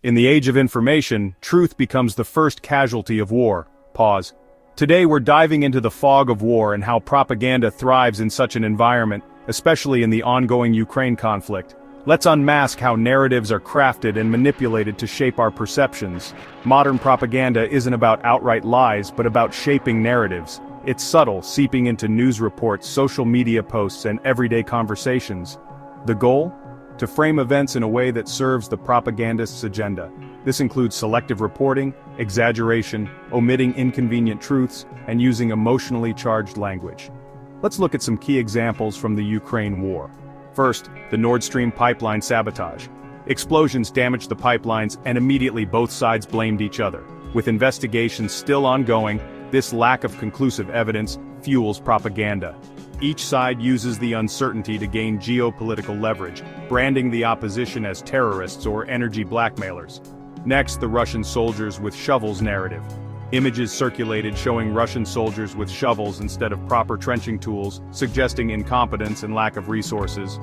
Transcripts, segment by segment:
In the age of information, truth becomes the first casualty of war. Pause. Today we're diving into the fog of war and how propaganda thrives in such an environment, especially in the ongoing Ukraine conflict. Let's unmask how narratives are crafted and manipulated to shape our perceptions. Modern propaganda isn't about outright lies but about shaping narratives. It's subtle, seeping into news reports, social media posts, and everyday conversations. The goal? To frame events in a way that serves the propagandist's agenda. This includes selective reporting, exaggeration, omitting inconvenient truths, and using emotionally charged language. Let's look at some key examples from the Ukraine war. First, the Nord Stream pipeline sabotage. Explosions damaged the pipelines and immediately both sides blamed each other. With investigations still ongoing, this lack of conclusive evidence fuels propaganda. Each side uses the uncertainty to gain geopolitical leverage, branding the opposition as terrorists or energy blackmailers. Next, the Russian soldiers with shovels narrative. Images circulated showing Russian soldiers with shovels instead of proper trenching tools, suggesting incompetence and lack of resources.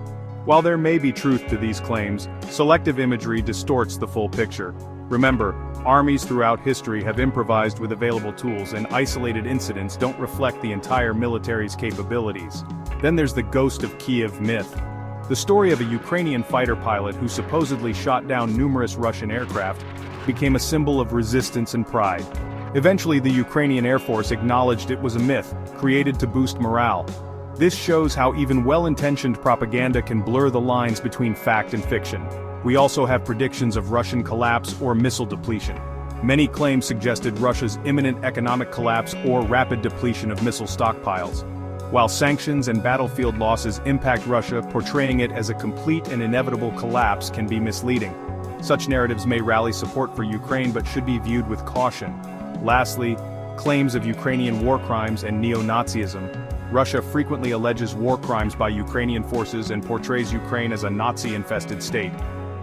While there may be truth to these claims, selective imagery distorts the full picture. Remember, armies throughout history have improvised with available tools, and isolated incidents don't reflect the entire military's capabilities. Then there's the Ghost of Kiev myth. The story of a Ukrainian fighter pilot who supposedly shot down numerous Russian aircraft became a symbol of resistance and pride. Eventually, the Ukrainian Air Force acknowledged it was a myth, created to boost morale. This shows how even well-intentioned propaganda can blur the lines between fact and fiction. We also have predictions of Russian collapse or missile depletion. Many claims suggested Russia's imminent economic collapse or rapid depletion of missile stockpiles. While sanctions and battlefield losses impact Russia, portraying it as a complete and inevitable collapse can be misleading. Such narratives may rally support for Ukraine but should be viewed with caution. Lastly, claims of Ukrainian war crimes and neo-Nazism. Russia frequently alleges war crimes by Ukrainian forces and portrays Ukraine as a Nazi-infested state.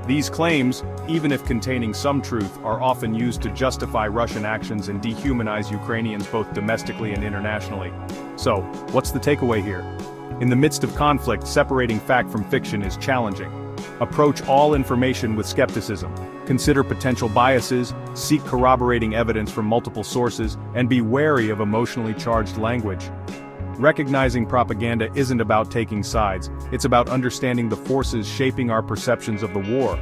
These claims, even if containing some truth, are often used to justify Russian actions and dehumanize Ukrainians both domestically and internationally. So, what's the takeaway here? In the midst of conflict, separating fact from fiction is challenging. Approach all information with skepticism. Consider potential biases, seek corroborating evidence from multiple sources, and be wary of emotionally charged language. Recognizing propaganda isn't about taking sides, it's about understanding the forces shaping our perceptions of the war.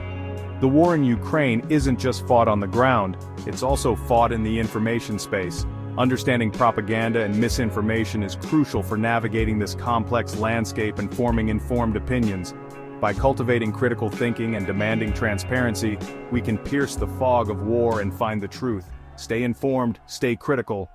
The war in Ukraine isn't just fought on the ground, it's also fought in the information space. Understanding propaganda and misinformation is crucial for navigating this complex landscape and forming informed opinions. By cultivating critical thinking and demanding transparency, we can pierce the fog of war and find the truth. Stay informed, stay critical,